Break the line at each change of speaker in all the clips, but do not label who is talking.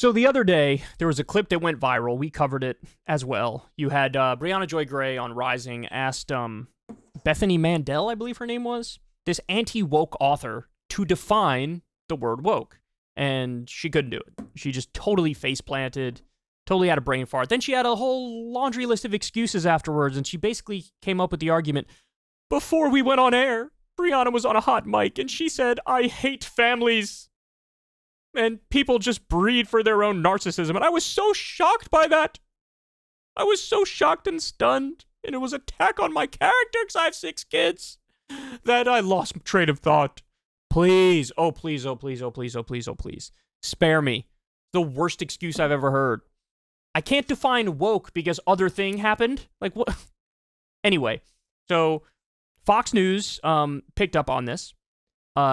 So the other day, there was a clip that went viral. We covered it as well. You had Brianna Joy Gray on Rising asked Bethany Mandel, I believe her name was, this anti-woke author, to define the word woke. And she couldn't do it. She just totally face-planted, totally had a brain fart. Then she had a whole laundry list of excuses afterwards, and she basically came up with the argument, before we went on air, Brianna was on a hot mic, and she said, I hate families. And people just breed for their own narcissism. And I was so shocked by that. I was so shocked and stunned. And it was an attack on my character because I have 6 kids that I lost train of thought. Please, oh please, oh please, oh please, oh please, oh please. Spare me. The worst excuse I've ever heard. I can't define woke because other thing happened. Like what? Anyway, so Fox News picked up on this.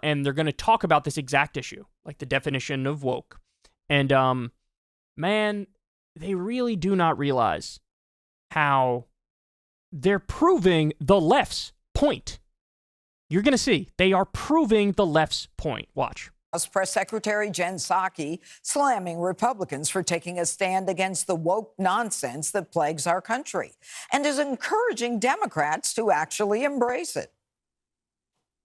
And they're going to talk about this exact issue, like the definition of woke. And, man, they really do not realize how they're proving the left's point. You're going to see. They are proving the left's point. Watch.
House Press Secretary Jen Psaki slamming Republicans for taking a stand against the woke nonsense that plagues our country and is encouraging Democrats to actually embrace it.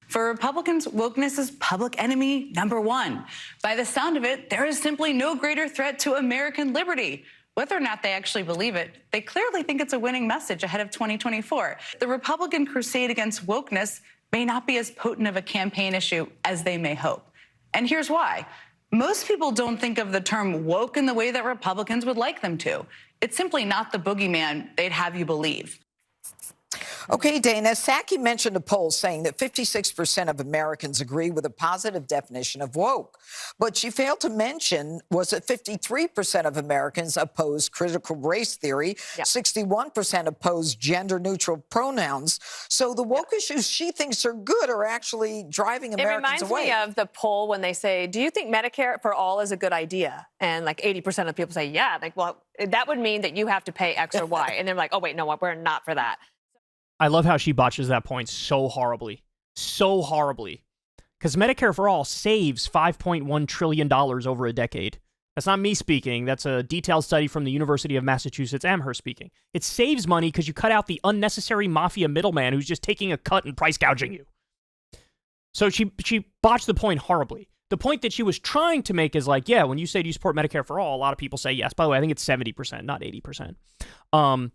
For Republicans, wokeness is public enemy number 1. By the sound of it, there is simply no greater threat to American liberty. Whether or not they actually believe it, they clearly think it's a winning message ahead of 2024. The Republican crusade against wokeness may not be as potent of a campaign issue as they may hope. And here's why. Most people don't think of the term woke in the way that Republicans would like them to. It's simply not the boogeyman they'd have you believe.
Okay, Dana, Psaki mentioned a poll saying that 56% of Americans agree with a positive definition of woke. But she failed to mention was that 53% of Americans oppose critical race theory, 61% oppose gender-neutral pronouns. So the woke issues she thinks are good are actually driving Americans away.
It reminds me of the poll when they say, do you think Medicare for all is a good idea? And like 80% of people say, yeah. Like, well, that would mean that you have to pay X or Y. And they're like, oh, wait, no, we're not for that.
I love how she botches that point so horribly. So horribly. Because Medicare for All saves $5.1 trillion over a decade. That's not me speaking. That's a detailed study from the University of Massachusetts Amherst speaking. It saves money because you cut out the unnecessary mafia middleman who's just taking a cut and price gouging you. So she botched the point horribly. The point that she was trying to make is like, yeah, when you say do you support Medicare for All, a lot of people say yes. By the way, I think it's 70%, not 80%.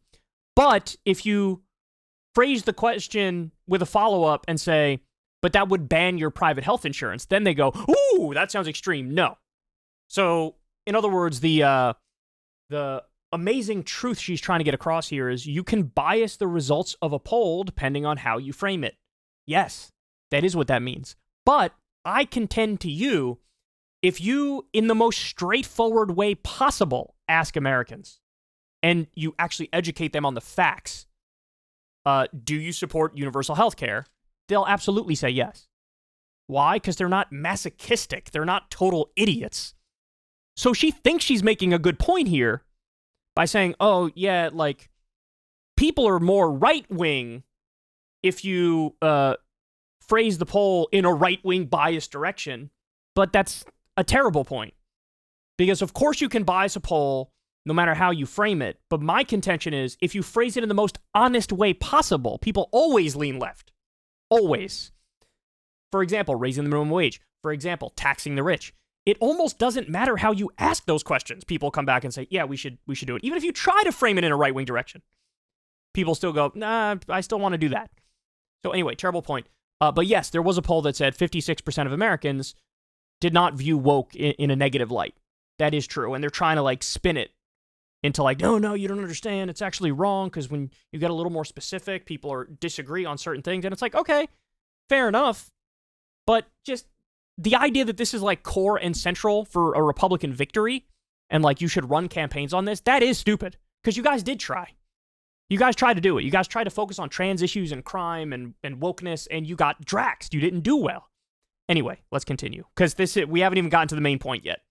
But if you phrase the question with a follow-up and say, but that would ban your private health insurance, then they go, ooh, that sounds extreme. No. So, in other words, the amazing truth she's trying to get across here is you can bias the results of a poll depending on how you frame it. Yes, that is what that means. But I contend to you, if you, in the most straightforward way possible, ask Americans, and you actually educate them on the facts, do you support universal health care? They'll absolutely say yes. Why? Because they're not masochistic. They're not total idiots. So she thinks she's making a good point here by saying, oh, yeah, like, people are more right-wing if you phrase the poll in a right-wing biased direction. But that's a terrible point. Because, of course, you can bias a poll no matter how you frame it. But my contention is, if you phrase it in the most honest way possible, people always lean left. Always. For example, raising the minimum wage. For example, taxing the rich. It almost doesn't matter how you ask those questions. People come back and say, yeah, we should do it. Even if you try to frame it in a right-wing direction. People still go, nah, I still want to do that. So anyway, terrible point. But yes, there was a poll that said 56% of Americans did not view woke in a negative light. That is true. And they're trying to like spin it into like, no, you don't understand. It's actually wrong because when you get a little more specific, people disagree on certain things. And it's like, okay, fair enough. But just the idea that this is like core and central for a Republican victory and like you should run campaigns on this, that is stupid. Because you guys did try. You guys tried to do it. You guys tried to focus on trans issues and crime and wokeness, and you got draxed. You didn't do well. Anyway, let's continue. Because we haven't even gotten to the main point yet.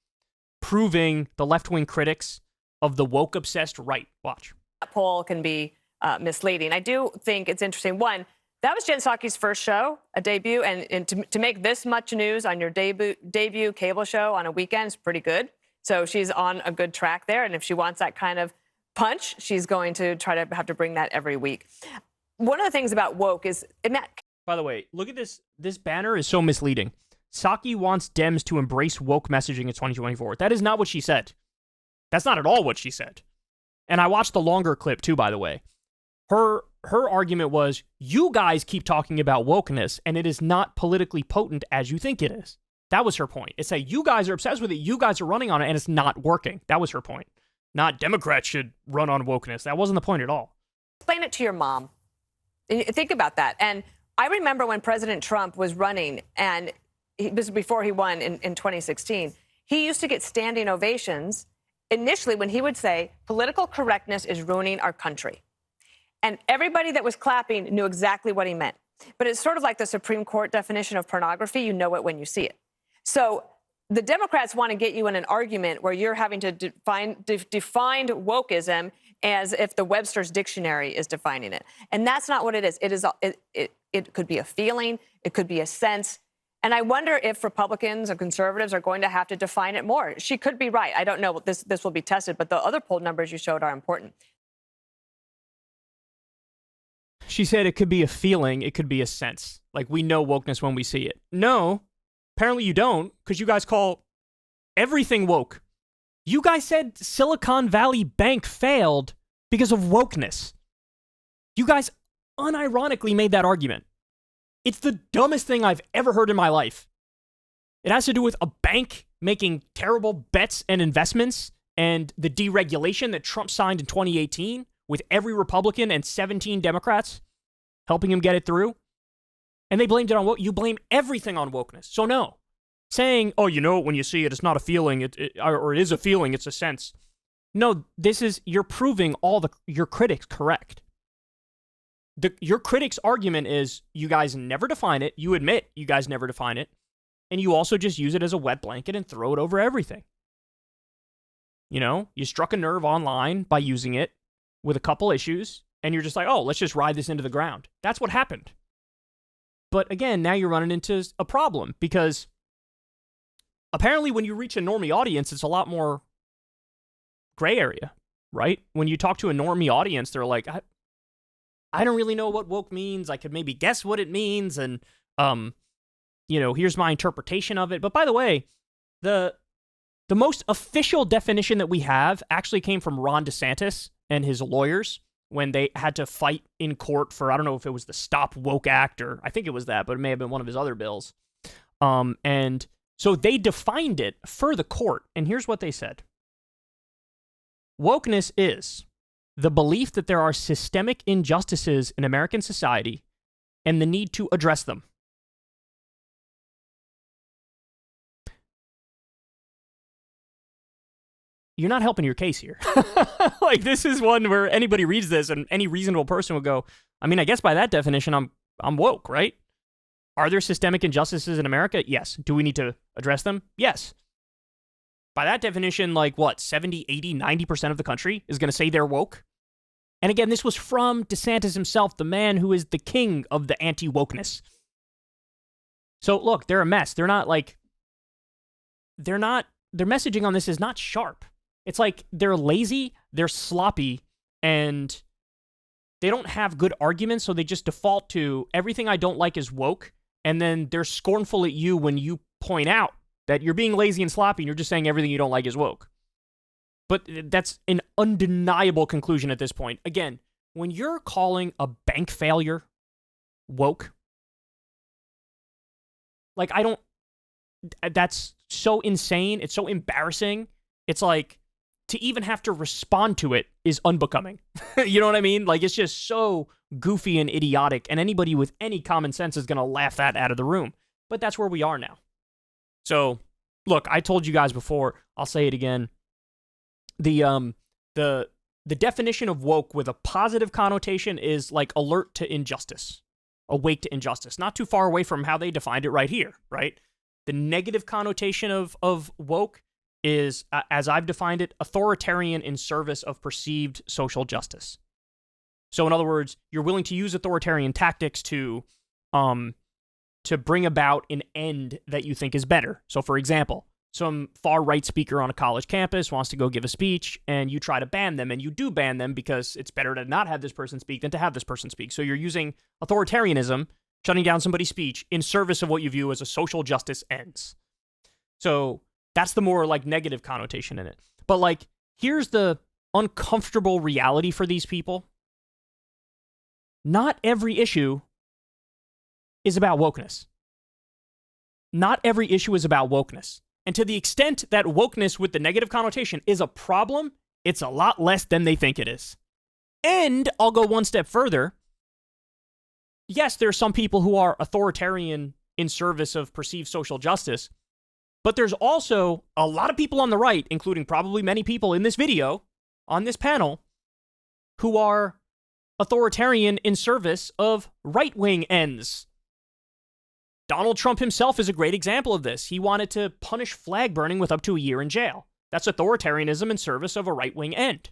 Proving the left-wing critics of the woke-obsessed right. Watch.
That poll can be misleading. I do think it's interesting. One, that was Jen Psaki's first show, a debut, and to make this much news on your debut cable show on a weekend is pretty good. So she's on a good track there. And if she wants that kind of punch, she's going to try to have to bring that every week. One of the things about woke is...
By the way, look at this. This banner is so misleading. Psaki wants Dems to embrace woke messaging in 2024. That is not what she said. That's not at all what she said. And I watched the longer clip too, by the way. Her argument was, you guys keep talking about wokeness, and it is not politically potent as you think it is. That was her point. It's like, you guys are obsessed with it, you guys are running on it, and it's not working. That was her point. Not Democrats should run on wokeness. That wasn't the point at all.
Explain it to your mom. Think about that. And I remember when President Trump was running, and this was before he won in 2016, he used to get standing ovations initially when he would say, political correctness is ruining our country. And everybody that was clapping knew exactly what he meant. But it's sort of like the Supreme Court definition of pornography. You know it when you see it. So the Democrats want to get you in an argument where you're having to define wokeism as if the Webster's Dictionary is defining it. And that's not what it is. It could be a feeling. It could be a sense. And I wonder if Republicans or conservatives are going to have to define it more. She could be right. I don't know. This will be tested. But the other poll numbers you showed are important.
She said it could be a feeling. It could be a sense. Like, we know wokeness when we see it. No, apparently you don't, because you guys call everything woke. You guys said Silicon Valley Bank failed because of wokeness. You guys unironically made that argument. It's the dumbest thing I've ever heard in my life. It has to do with a bank making terrible bets and investments and the deregulation that Trump signed in 2018 with every Republican and 17 Democrats helping him get it through. And they blamed it on woke. You blame everything on wokeness. So no. Saying, oh, you know, when you see it, it's not a feeling, or it is a feeling, it's a sense. No, you're proving all your critics correct. Your critics' argument is you guys never define it. You admit you guys never define it. And you also just use it as a wet blanket and throw it over everything. You know, you struck a nerve online by using it with a couple issues, and you're just like, oh, let's just ride this into the ground. That's what happened. But again, now you're running into a problem, because apparently when you reach a normie audience, it's a lot more gray area, right? When you talk to a normie audience, they're like, I don't really know what woke means. I could maybe guess what it means, and here's my interpretation of it. But by the way, the most official definition that we have actually came from Ron DeSantis and his lawyers when they had to fight in court for, I don't know if it was the Stop Woke Act, or I think it was that, but it may have been one of his other bills. And so they defined it for the court, and here's what they said. Wokeness is the belief that there are systemic injustices in American society and the need to address them. You're not helping your case here. Like, this is one where anybody reads this and any reasonable person would go, I mean, I guess by that definition, I'm woke, right? Are there systemic injustices in America? Yes. Do we need to address them? Yes. By that definition, like what, 70, 80, 90% of the country is going to say they're woke? And again, this was from DeSantis himself, the man who is the king of the anti-wokeness. So look, they're a mess. Their messaging on this is not sharp. It's like they're lazy, they're sloppy, and they don't have good arguments, so they just default to everything I don't like is woke, and then they're scornful at you when you point out that you're being lazy and sloppy and you're just saying everything you don't like is woke. But that's an undeniable conclusion at this point. Again, when you're calling a bank failure woke, like, that's so insane. It's so embarrassing. It's like, to even have to respond to it is unbecoming. You know what I mean? Like, it's just so goofy and idiotic, and anybody with any common sense is going to laugh that out of the room. But that's where we are now. So, look, I told you guys before, I'll say it again. The definition of woke with a positive connotation is like alert to injustice, awake to injustice. Not too far away from how they defined it right here, right? The negative connotation of woke is, as I've defined it, authoritarian in service of perceived social justice. So in other words, you're willing to use authoritarian tactics to bring about an end that you think is better. So for example, some far-right speaker on a college campus wants to go give a speech, and you try to ban them, and you do ban them because it's better to not have this person speak than to have this person speak. So you're using authoritarianism, shutting down somebody's speech, in service of what you view as a social justice ends. So that's the more, like, negative connotation in it. But, like, here's the uncomfortable reality for these people. Not every issue is about wokeness. Not every issue is about wokeness. And to the extent that wokeness with the negative connotation is a problem, it's a lot less than they think it is. And I'll go one step further. Yes, there are some people who are authoritarian in service of perceived social justice, but there's also a lot of people on the right, including probably many people in this video, on this panel, who are authoritarian in service of right-wing ends. Donald Trump himself is a great example of this. He wanted to punish flag burning with up to a year in jail. That's authoritarianism in service of a right-wing end.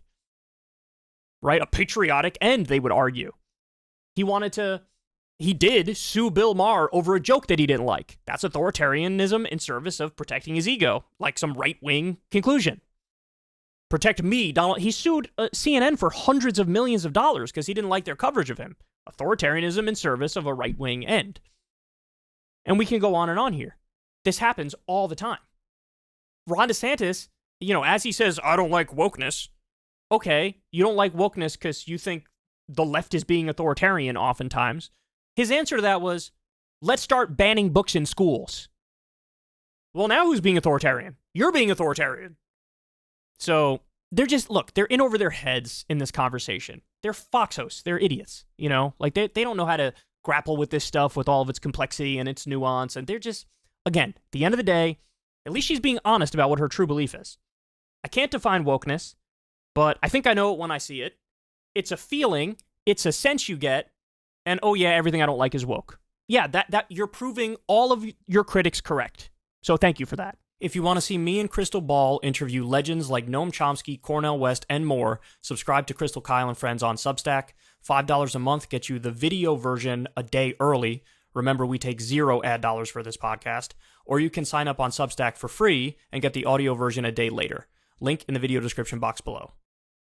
Right? A patriotic end, they would argue. He did sue Bill Maher over a joke that he didn't like. That's authoritarianism in service of protecting his ego, like some right-wing conclusion. Protect me, Donald. He sued CNN for hundreds of millions of dollars because he didn't like their coverage of him. Authoritarianism in service of a right-wing end. And we can go on and on here. This happens all the time. Ron DeSantis, as he says, I don't like wokeness. Okay, you don't like wokeness because you think the left is being authoritarian oftentimes. His answer to that was, let's start banning books in schools. Well, now who's being authoritarian? You're being authoritarian. So they're in over their heads in this conversation. They're foxhosts. They're idiots. Like they don't know how to grapple with this stuff with all of its complexity and its nuance. And they're just, again, at the end of the day, at least she's being honest about what her true belief is. I can't define wokeness, but I think I know it when I see it. It's a feeling, it's a sense you get, and oh yeah, everything I don't like is woke. Yeah, that you're proving all of your critics correct. So thank you for that. If you want to see me and Crystal Ball interview legends like Noam Chomsky, Cornel West, and more, subscribe to Crystal Kyle and Friends on Substack. $5 a month gets you the video version a day early. Remember, we take 0 ad dollars for this podcast. Or you can sign up on Substack for free and get the audio version a day later. Link in the video description box below.